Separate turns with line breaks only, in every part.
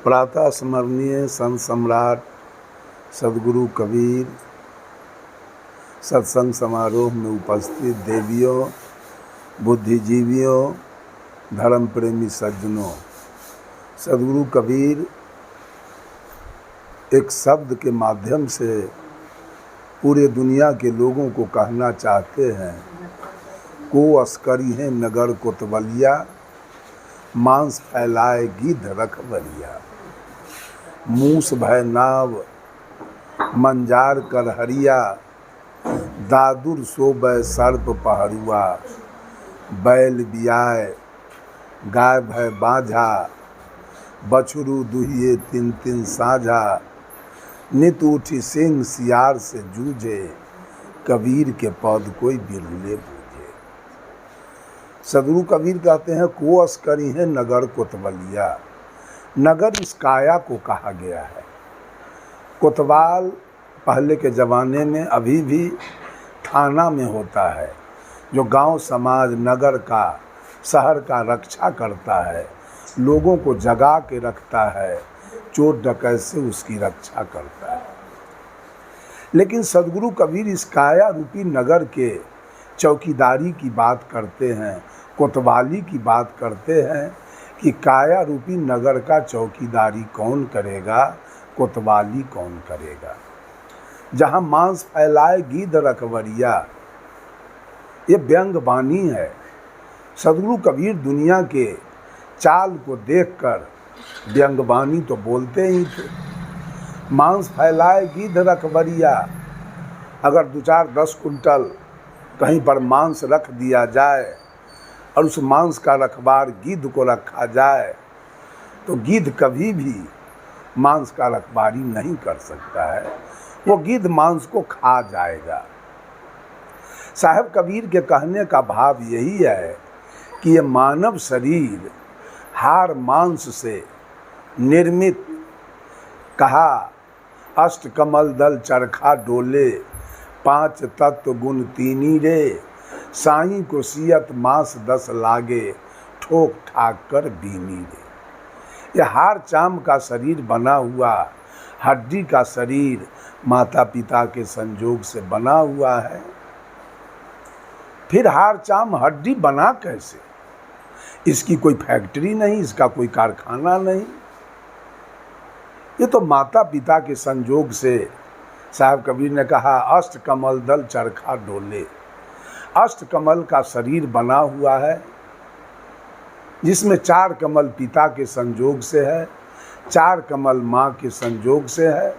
प्रातः स्मरणीय संत सम्राट सदगुरु कबीर सत्संग समारोह में उपस्थित देवियों, बुद्धिजीवियों, धर्म प्रेमी सज्जनों, सदगुरु कबीर एक शब्द के माध्यम से पूरे दुनिया के लोगों को कहना चाहते हैं, को अस्करी है नगर कोतवलिया, मांस फैलाए गिद्ध रखबरिया, मूस भय नाव मंजार करहरिया, दादुर सोबय सर्प पहरुआ, बैल बियाय गाय भय बाझा, बछरू दुहिए तिन तिन साझा, नित उठी सिंह सियार से जूझे, कबीर के पद कोई बिरले बूझे। सदगुरु कबीर कहते हैं, को अस्करी है नगर कोतवलिया। नगर इस काया को कहा गया है। कोतवाल पहले के ज़माने में अभी भी थाना में होता है, जो गांव समाज नगर का शहर का रक्षा करता है, लोगों को जगा के रखता है, चोर डकैत से उसकी रक्षा करता है। लेकिन सदगुरु कबीर इस काया रूपी नगर के चौकीदारी की बात करते हैं, कोतवाली की बात करते हैं कि काया रूपी नगर का चौकीदारी कौन करेगा, कोतवाली कौन करेगा। जहाँ मांस फैलाए गिद्ध रखबरिया, ये व्यंग वाणी है। सदगुरु कबीर दुनिया के चाल को देखकर व्यंग वाणी तो बोलते ही थे। मांस फैलाए गिद्ध रखबरिया, अगर 2-4-10 कुंटल कहीं पर मांस रख दिया जाए और उस मांस का रखवार गिद्ध को रखा जाए, तो गिद्ध कभी भी मांस का रखवारी नहीं कर सकता है, वो गिद्ध मांस को खा जाएगा। साहब कबीर के कहने का भाव यही है कि ये मानव शरीर हार मांस से निर्मित, कहा अष्ट कमल दल चरखा डोले, 5 तत्व गुण तीनी रे, साईं को सियत मांस 10 लागे, ठोक ठाक कर बीनी रे। यह हार चाम का शरीर बना हुआ, हड्डी का शरीर माता पिता के संजोग से बना हुआ है। फिर हार चाम हड्डी बना कैसे? इसकी कोई फैक्ट्री नहीं, इसका कोई कारखाना नहीं, ये तो माता पिता के संजोग से। साहब कबीर ने कहा अष्ट कमल दल चरखा डोले। अष्ट कमल का शरीर बना हुआ है, जिसमें 4 कमल पिता के संजोग से है, 4 कमल माँ के संजोग से है।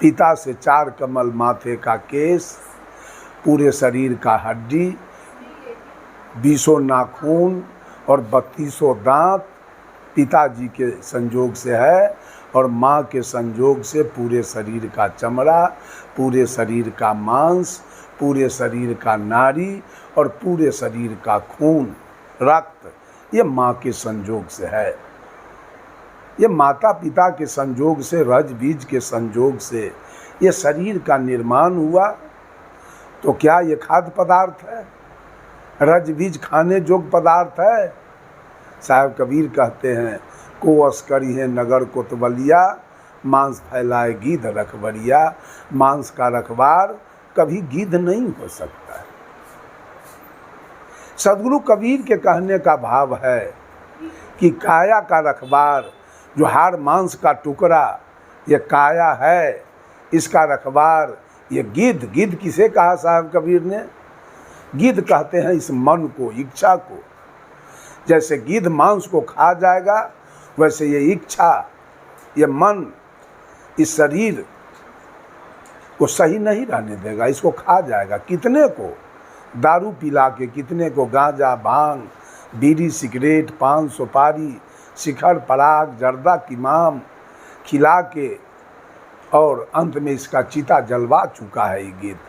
पिता से 4 कमल माथे का केस, पूरे शरीर का हड्डी, 20 नाखून और 32 दांत पिताजी के संजोग से है, और माँ के संजोग से पूरे शरीर का चमड़ा, पूरे शरीर का मांस, पूरे शरीर का नाड़ी और पूरे शरीर का खून रक्त, ये माँ के संजोग से है। ये माता पिता के संजोग से, रज बीज के संजोग से ये शरीर का निर्माण हुआ। तो क्या ये खाद्य पदार्थ है? रज बीज खाने जोग पदार्थ है? साहब कबीर कहते हैं, को अस्करी है नगर कोतवलिया, मांस फैलाए गिद्ध रखबरिया। मांस का रखवार कभी गिद्ध नहीं हो सकता है। सदगुरु कबीर के कहने का भाव है कि काया का रखवार, जो हार मांस का टुकड़ा ये काया है, इसका रखवार ये गिद्ध। गिद्ध किसे कहा साहब कबीर ने? गिद्ध कहते हैं इस मन को, इच्छा को। जैसे गिद्ध मांस को खा जाएगा, वैसे ये इच्छा, ये मन इस शरीर को सही नहीं रहने देगा, इसको खा जाएगा। कितने को दारू पिला के, कितने को गांजा भांग बीड़ी सिगरेट पान सुपारी शिखर पराग जर्दा किमाम खिला के, और अंत में इसका चिता जलवा चुका है ये गिद्ध।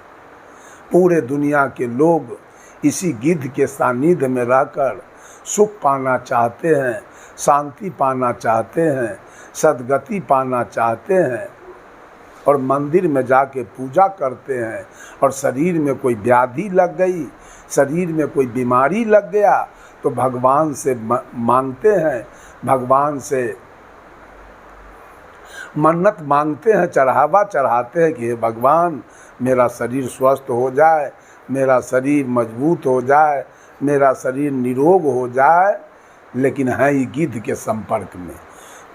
पूरे दुनिया के लोग इसी गिद्ध के सानिध्य में रहकर सुख पाना चाहते हैं, शांति पाना चाहते हैं, सद्गति पाना चाहते हैं, और मंदिर में जाके पूजा करते हैं। और शरीर में कोई व्याधि लग गई, शरीर में कोई बीमारी लग गया, तो भगवान से मांगते हैं, भगवान से मन्नत मांगते हैं, चढ़ावा चढ़ाते हैं कि हे भगवान मेरा शरीर स्वस्थ हो जाए, मेरा शरीर मजबूत हो जाए, मेरा शरीर निरोग हो जाए, लेकिन है ही गिद्ध के संपर्क में।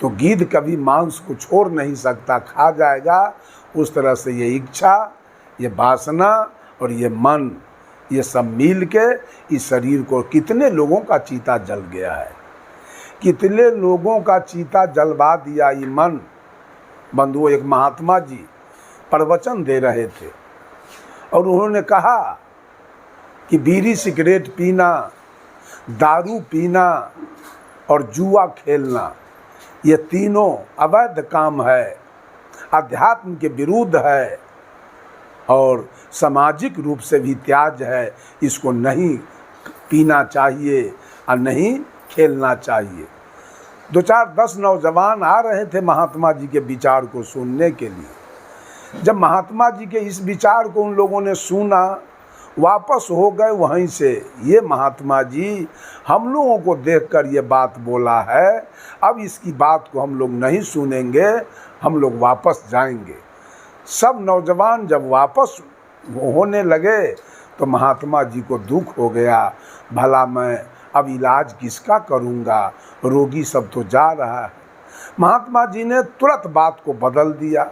तो गिद्ध कभी मांस को छोड़ नहीं सकता, खा जाएगा। उस तरह से ये इच्छा, ये वासना और ये मन, ये सब मिल के इस शरीर को, कितने लोगों का चीता जल गया है, कितने लोगों का चीता जलवा दिया ये मन। बंधुओं, एक महात्मा जी प्रवचन दे रहे थे और उन्होंने कहा कि बीड़ी सिगरेट पीना, दारू पीना और जुआ खेलना, ये तीनों अवैध काम है, अध्यात्म के विरुद्ध है और सामाजिक रूप से भी त्याज्य है। इसको नहीं पीना चाहिए और नहीं खेलना चाहिए। 2-4-10 नौजवान आ रहे थे महात्मा जी के विचार को सुनने के लिए। जब महात्मा जी के इस विचार को उन लोगों ने सुना, वापस हो गए वहीं से। ये महात्मा जी हम लोगों को देखकर ये बात बोला है, अब इसकी बात को हम लोग नहीं सुनेंगे, हम लोग वापस जाएंगे। सब नौजवान जब वापस होने लगे तो महात्मा जी को दुख हो गया, भला मैं अब इलाज किसका करूँगा, रोगी सब तो जा रहा है। महात्मा जी ने तुरंत बात को बदल दिया,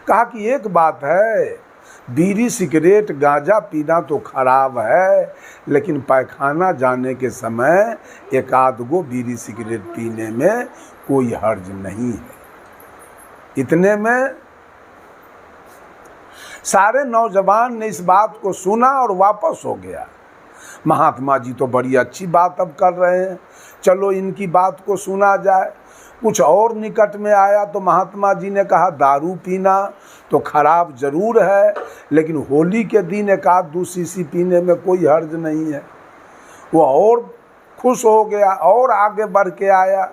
कहा कि एक बात है, बीड़ी सिगरेट गांजा पीना तो खराब है, लेकिन पैखाना जाने के समय एक आध गो बीड़ी सिगरेट पीने में कोई हर्ज नहीं है। इतने में सारे नौजवान ने इस बात को सुना और वापस हो गया। महात्मा जी तो बड़ी अच्छी बात अब कर रहे हैं, चलो इनकी बात को सुना जाए। कुछ और निकट में आया तो महात्मा जी ने कहा दारू पीना तो खराब जरूर है, लेकिन होली के दिन एक आध 2 शीशी पीने में कोई हर्ज नहीं है। वो और खुश हो गया और आगे बढ़ के आया।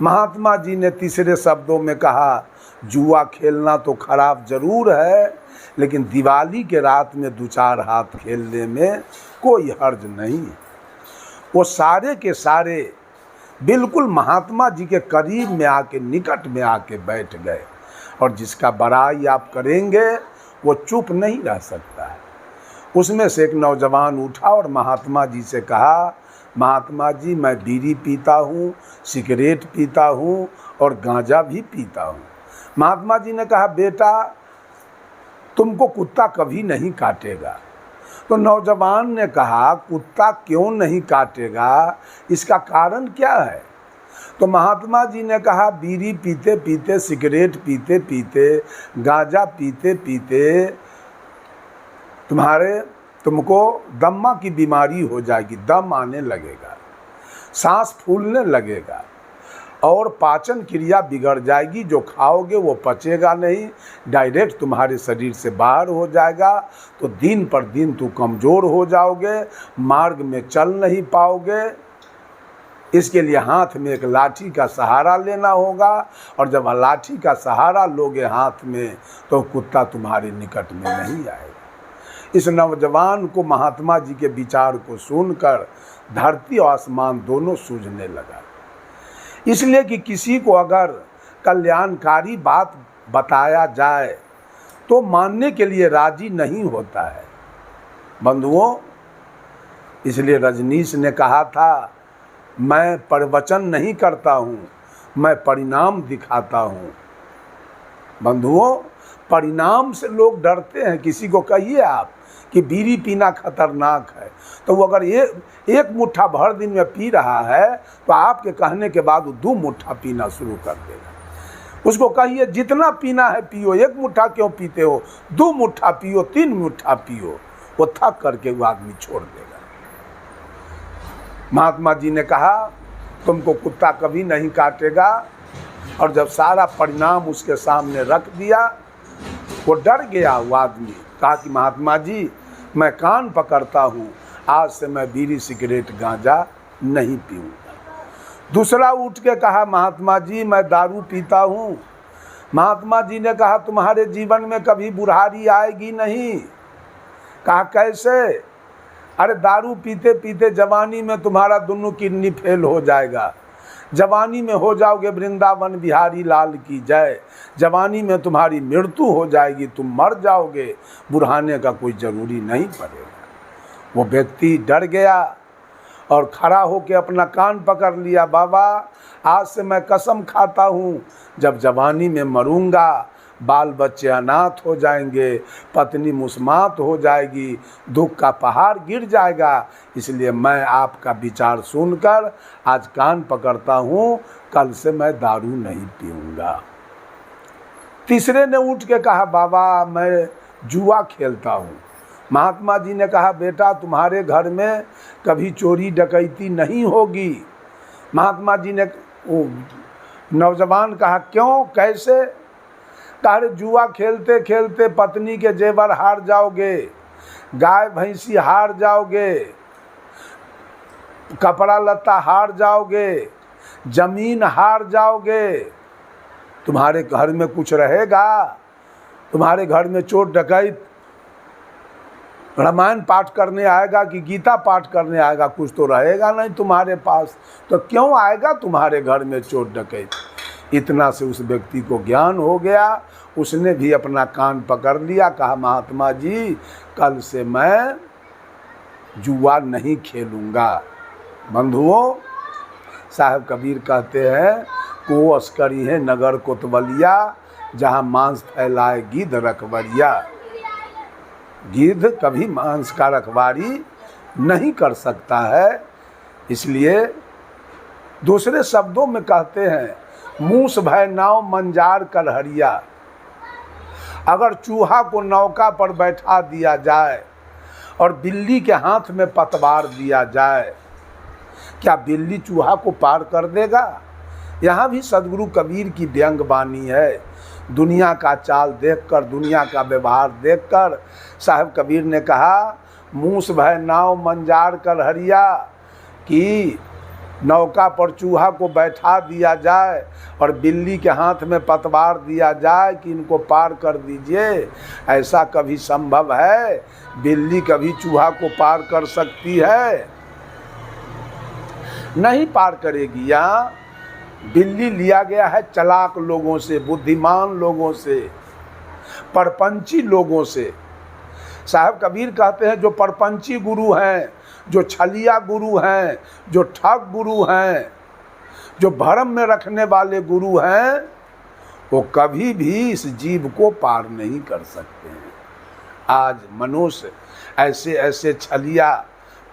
महात्मा जी ने तीसरे शब्दों में कहा जुआ खेलना तो खराब जरूर है, लेकिन दिवाली के रात में 2-4 हाथ खेलने में कोई हर्ज नहीं है। वो सारे के सारे बिल्कुल महात्मा जी के करीब में आके, निकट में आके बैठ गए। और जिसका बड़ाई आप करेंगे वो चुप नहीं रह सकता है। उसमें से एक नौजवान उठा और महात्मा जी से कहा, महात्मा जी मैं बीड़ी पीता हूँ, सिगरेट पीता हूँ और गांजा भी पीता हूँ। महात्मा जी ने कहा बेटा तुमको कुत्ता कभी नहीं काटेगा। तो नौजवान ने कहा कुत्ता क्यों नहीं काटेगा, इसका कारण क्या है? तो महात्मा जी ने कहा बीड़ी पीते पीते, सिगरेट पीते पीते, गांजा पीते पीते तुमको दम्मा की बीमारी हो जाएगी, दम आने लगेगा, सांस फूलने लगेगा और पाचन क्रिया बिगड़ जाएगी। जो खाओगे वो पचेगा नहीं, डायरेक्ट तुम्हारे शरीर से बाहर हो जाएगा। तो दिन पर दिन तू कमज़ोर हो जाओगे, मार्ग में चल नहीं पाओगे। इसके लिए हाथ में एक लाठी का सहारा लेना होगा, और जब लाठी का सहारा लोगे हाथ में तो कुत्ता तुम्हारे निकट में नहीं आएगा। इस नौजवान को महात्मा जी के विचार को सुनकर धरती और आसमान दोनों सूझने लगा। इसलिए कि किसी को अगर कल्याणकारी बात बताया जाए तो मानने के लिए राजी नहीं होता है। बंधुओं, इसलिए रजनीश ने कहा था मैं प्रवचन नहीं करता हूँ, मैं परिणाम दिखाता हूँ। बंधुओं, परिणाम से लोग डरते हैं। किसी को कहिए आप कि बीड़ी पीना खतरनाक है, तो वो अगर एक मुट्ठा भर दिन में पी रहा है तो आपके कहने के बाद वो 2 मुट्ठा पीना शुरू कर देगा। उसको कहिए जितना पीना है पियो, 1 मुट्ठा क्यों पीते हो, 2 मुट्ठा पियो, 3 मुट्ठा पियो, वो थक करके वो आदमी छोड़ देगा। महात्मा जी ने कहा तुमको कुत्ता कभी नहीं काटेगा, और जब सारा परिणाम उसके सामने रख दिया वो डर गया। वो आदमी कहा कि महात्मा जी मैं कान पकड़ता हूँ, आज से मैं बीड़ी सिगरेट गांजा नहीं पीऊँगा। दूसरा उठ के कहा महात्मा जी मैं दारू पीता हूँ। महात्मा जी ने कहा तुम्हारे जीवन में कभी बुढ़ारी आएगी नहीं। कहा कैसे? अरे दारू पीते पीते जवानी में तुम्हारा दोनों किडनी फेल हो जाएगा, जवानी में हो जाओगे वृंदावन बिहारी लाल की जय, जवानी में तुम्हारी मृत्यु हो जाएगी, तुम मर जाओगे, बुढ़ाने का कोई ज़रूरी नहीं पड़ेगा। वो व्यक्ति डर गया और खड़ा होकर अपना कान पकड़ लिया, बाबा आज से मैं कसम खाता हूँ, जब जवानी में मरूंगा बाल बच्चे अनाथ हो जाएंगे, पत्नी मुस्मात हो जाएगी, दुख का पहाड़ गिर जाएगा, इसलिए मैं आपका विचार सुनकर आज कान पकड़ता हूँ, कल से मैं दारू नहीं पीऊँगा। तीसरे ने उठ के कहा, बाबा मैं जुआ खेलता हूँ। महात्मा जी ने कहा, बेटा तुम्हारे घर में कभी चोरी डकैती नहीं होगी। महात्मा जी ने नौजवान कहा, क्यों, कैसे? कहा, जुआ खेलते खेलते पत्नी के जेवर हार जाओगे, गाय भैंसी हार जाओगे, कपड़ा लत्ता हार जाओगे, जमीन हार जाओगे, तुम्हारे घर में कुछ रहेगा? तुम्हारे घर में चोर डकैत रामायण पाठ करने आएगा कि गीता पाठ करने आएगा? कुछ तो रहेगा नहीं तुम्हारे पास, तो क्यों आएगा तुम्हारे घर में चोर डकैत? इतना से उस व्यक्ति को ज्ञान हो गया, उसने भी अपना कान पकड़ लिया, कहा, महात्मा जी कल से मैं जुआ नहीं खेलूँगा। बंधुओं, साहब कबीर कहते हैं, को अस्करी है नगर कोतवलिया, जहाँ मांस फैलाए गिद्ध रखवरिया। गिद्ध कभी मांस का रखवारी नहीं कर सकता है, इसलिए दूसरे शब्दों में कहते हैं, मूस भय नाव मंजार कलहरिया। अगर चूहा को नौका पर बैठा दिया जाए और बिल्ली के हाथ में पतवार दिया जाए, क्या बिल्ली चूहा को पार कर देगा? यहाँ भी सदगुरु कबीर की व्यंग वाणी है। दुनिया का चाल देखकर, दुनिया का व्यवहार देखकर साहब कबीर ने कहा, मूस भय नाव मंजार कलहरिया, कि नौका पर चूहा को बैठा दिया जाए और बिल्ली के हाथ में पतवार दिया जाए कि इनको पार कर दीजिए, ऐसा कभी संभव है? बिल्ली कभी चूहा को पार कर सकती है? नहीं पार करेगी। यहाँ बिल्ली लिया गया है चालाक लोगों से, बुद्धिमान लोगों से, परपंची लोगों से। साहब कबीर कहते हैं, जो परपंची गुरु हैं, जो छलिया गुरु हैं, जो ठग गुरु हैं, जो भरम में रखने वाले गुरु हैं, वो कभी भी इस जीव को पार नहीं कर सकते हैं। आज मनुष्य ऐसे ऐसे छलिया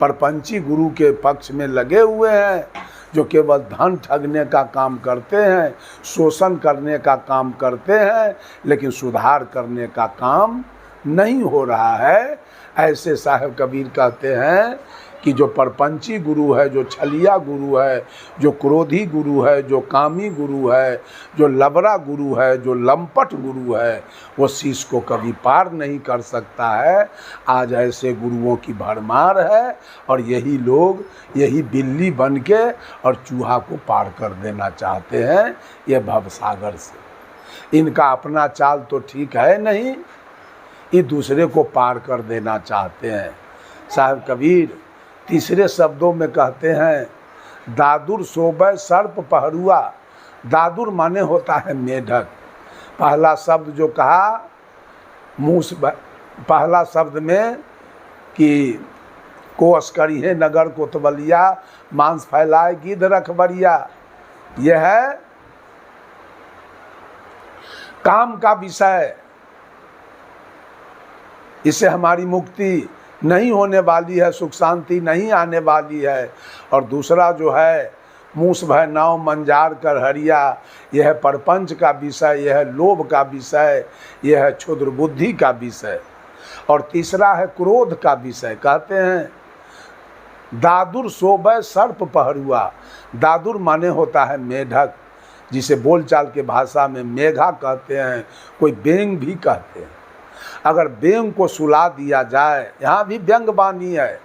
परपंची गुरु के पक्ष में लगे हुए हैं, जो केवल धन ठगने का काम करते हैं, शोषण करने का काम करते हैं, लेकिन सुधार करने का काम नहीं हो रहा है। ऐसे साहब कबीर कहते हैं कि जो परपंची गुरु है, जो छलिया गुरु है, जो क्रोधी गुरु है, जो कामी गुरु है, जो लबरा गुरु है, जो लंपट गुरु है, वो शिष्य को कभी पार नहीं कर सकता है। आज ऐसे गुरुओं की भरमार है और यही लोग, यही बिल्ली बन के और चूहा को पार कर देना चाहते हैं ये भवसागर से। इनका अपना चाल तो ठीक है नहीं, ये दूसरे को पार कर देना चाहते हैं। साहब कबीर तीसरे शब्दों में कहते हैं, दादुर सोबे सर्प पहरुआ। दादुर माने होता है मेढक। पहला शब्द जो कहा मूस, पहला शब्द में कि को अस्करी है नगर कोतवलिया, मांस फैलाए गिद्ध रखवरिया, यह है काम का विषय। इससे हमारी मुक्ति नहीं होने वाली है, सुख शांति नहीं आने वाली है। और दूसरा जो है मूस भय नाव मंजार कलहरिया, यह है परपंच का विषय, यह है लोभ का विषय, यह है क्षुद्र बुद्धि का विषय। और तीसरा है क्रोध का विषय। कहते हैं दादुर सोबे सर्प पहरुआ। दादुर माने होता है मेढक, जिसे बोलचाल के भाषा में मेघा कहते हैं, कोई बेंग भी कहते हैं। अगर बेंग को सुला दिया जाए, यहाँ भी व्यंग वाणी है,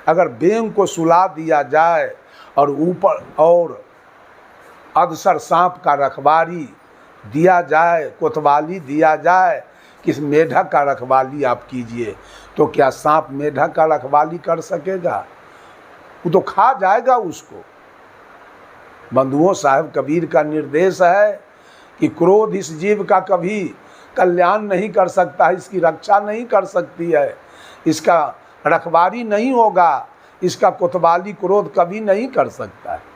अगर बेंग को सुला दिया जाए और ऊपर और अधसर सांप का रखवाली दिया जाए, कोतवाली दिया जाए, किस मेढक का रखवाली आप कीजिए, तो क्या सांप मेढक का रखवाली कर सकेगा? वो तो खा जाएगा उसको। बंधुओं, साहब कबीर का निर्देश है कि क्रोध इस जीव का कभी कल्याण नहीं कर सकता, इसकी रक्षा नहीं कर सकती है, इसका रखवारी नहीं होगा, इसका कोतवाली क्रोध कभी नहीं कर सकता है।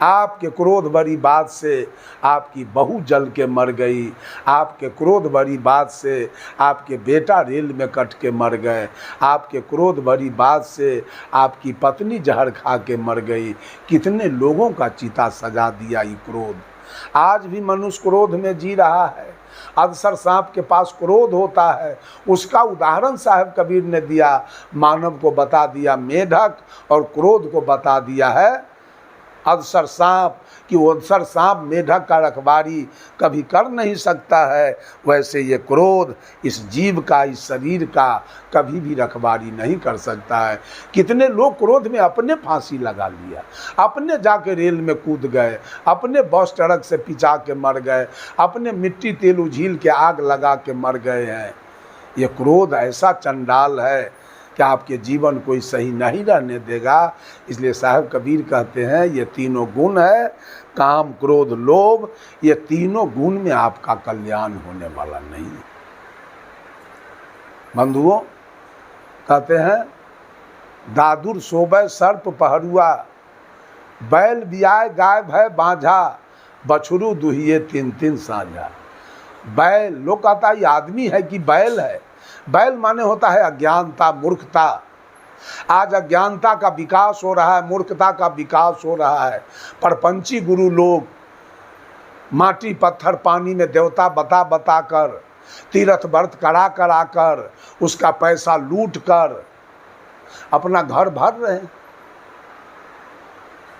आपके क्रोध भरी बात से आपकी बहू जल के मर गई, आपके क्रोध भरी बात से आपके बेटा रेल में कट के मर गए, आपके क्रोध भरी बात से आपकी पत्नी जहर खा के मर गई। कितने लोगों का चिता सजा दिया ये क्रोध। आज भी मनुष्य क्रोध में जी रहा है। अदसर सांप के पास क्रोध होता है, उसका उदाहरण साहब कबीर ने दिया, मानव को बता दिया मेढक और क्रोध को बता दिया है अदसर सांप, कि वो अदसर सांप मेढक का रखवारी कभी कर नहीं सकता है, वैसे ये क्रोध इस जीव का, इस शरीर का कभी भी रखवारी नहीं कर सकता है। कितने लोग क्रोध में अपने फांसी लगा लिया, अपने जाके रेल में कूद गए, अपने बस ट्रक से पिचा के मर गए, अपने मिट्टी तेल उझील के आग लगा के मर गए हैं। ये क्रोध ऐसा चंडाल है कि आपके जीवन कोई सही नहीं रहने देगा। इसलिए साहब कबीर कहते हैं ये तीनों गुण है, काम क्रोध लोभ, ये तीनों गुण में आपका कल्याण होने वाला नहीं है। बंधुओं, कहते हैं दादुर सोबे सर्प पहरुआ, बैल बियाए गाय भय बांझा, बछरू दुहिए तीन तीन साझा। बैल, लोग कहता है ये आदमी है कि बैल है। बैल माने होता है अज्ञानता, मूर्खता। आज अज्ञानता का विकास हो रहा है, मूर्खता का विकास हो रहा है। परपंची गुरु लोग माटी पत्थर पानी में देवता बता बता कर, तीर्थ व्रत करा करा कर, उसका पैसा लूट कर अपना घर भर रहे हैं।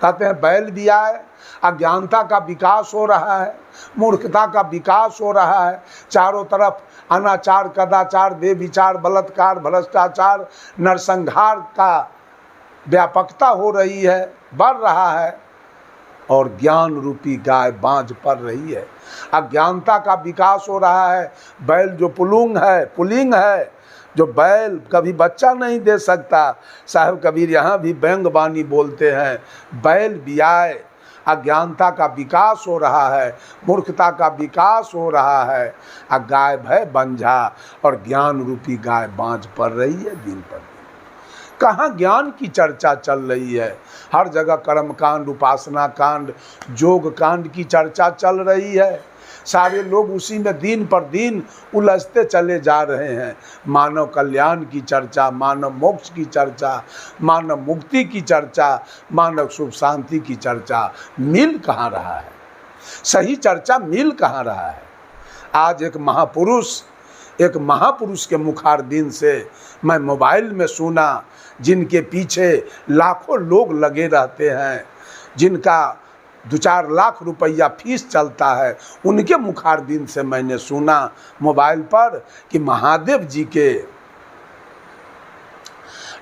कहते हैं बैल दिया है, अज्ञानता का विकास हो रहा है, मूर्खता का विकास हो रहा है। चारों तरफ अनाचार, कदाचार, बेविचार, बलात्कार, भ्रष्टाचार, नरसंहार का व्यापकता हो रही है, बढ़ रहा है, और ज्ञान रूपी गाय बांझ पड़ रही है। अज्ञानता का विकास हो रहा है। बैल जो पुल्लिंग है, जो बैल कभी बच्चा नहीं दे सकता। साहब कबीर यहाँ भी व्यंग वाणी बोलते हैं, बैल बियाए, अज्ञानता का विकास हो रहा है, मूर्खता का विकास हो रहा है, और गाय भय बंझा, और ज्ञान रूपी गाय बांझ पड़ रही है दिन पर दिन। कहाँ ज्ञान की चर्चा चल रही है? हर जगह कर्म कांड, उपासना कांड, योग कांड की चर्चा चल रही है। सारे लोग उसी में दिन पर दिन उलझते चले जा रहे हैं। मानव कल्याण की चर्चा, मानव मोक्ष की चर्चा, मानव मुक्ति की चर्चा, मानव सुख शांति की चर्चा मिल कहाँ रहा है? सही चर्चा मिल कहाँ रहा है? आज एक महापुरुष के मुखारबिंद से मैं मोबाइल में सुना, जिनके पीछे लाखों लोग लगे रहते हैं, जिनका 2-4 लाख रुपया फीस चलता है, उनके मुखारबिंद से मैंने सुना मोबाइल पर कि महादेव जी के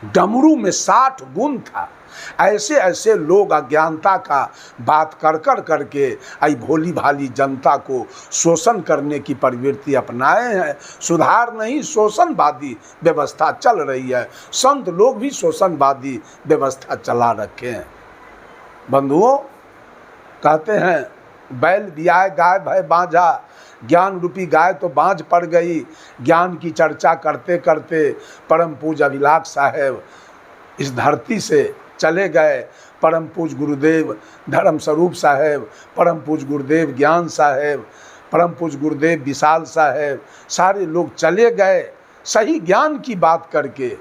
डमरू में 60 गुण था। ऐसे ऐसे लोग अज्ञानता का बात कर करके आई भोली भाली जनता को शोषण करने की प्रवृत्ति अपनाए हैं। सुधार नहीं, शोषणवादी व्यवस्था चल रही है। संत लोग भी शोषणवादी व्यवस्था चला रखे हैं। बंधुओं, कहते हैं बैल बियाए गाय भय बांझा, ज्ञान रूपी गाय तो बांझ पड़ गई। ज्ञान की चर्चा करते करते परम पूज अभिलाष साहेब इस धरती से चले गए। परम पूज गुरुदेव धर्म स्वरूप साहेब, परम पूज गुरुदेव ज्ञान साहेब, परम पूज गुरुदेव विशाल साहेब, सारे लोग चले गए सही ज्ञान की बात करके।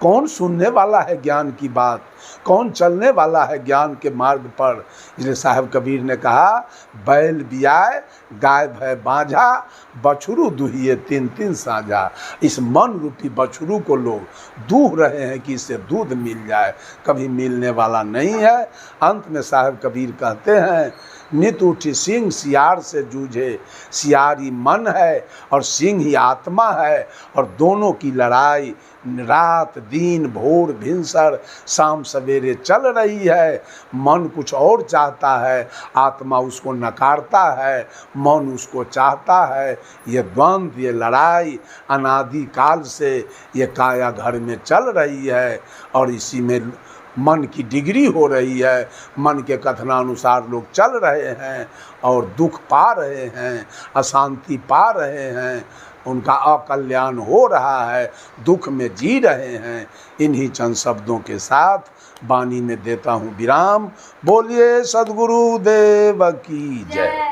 कौन सुनने वाला है ज्ञान की बात? कौन चलने वाला है ज्ञान के मार्ग पर? इसलिए साहब कबीर ने कहा बैल बियाए गाय भय बांझा, बछरू दुहिए तीन तीन साझा। इस मन रूपी बछरू को लोग दूह रहे हैं कि इससे दूध मिल जाए, कभी मिलने वाला नहीं है। अंत में साहब कबीर कहते हैं नित उठी सिंह सियार से जूझे, सियार ही मन है और सिंह ही आत्मा है, और दोनों की लड़ाई रात दिन भोर भिनसर शाम सवेरे चल रही है। मन कुछ और चाहता है, आत्मा उसको नकारता है, मन उसको चाहता है। ये द्वंद्व, ये लड़ाई अनादि काल से ये काया घर में चल रही है, और इसी में मन की डिग्री हो रही है, मन के कथनानुसार लोग चल रहे हैं और दुख पा रहे हैं, अशांति पा रहे हैं, उनका अकल्याण हो रहा है, दुख में जी रहे हैं। इन्हीं चंद शब्दों के साथ वाणी में देता हूँ विराम। बोलिए सद्गुरु देव की जय।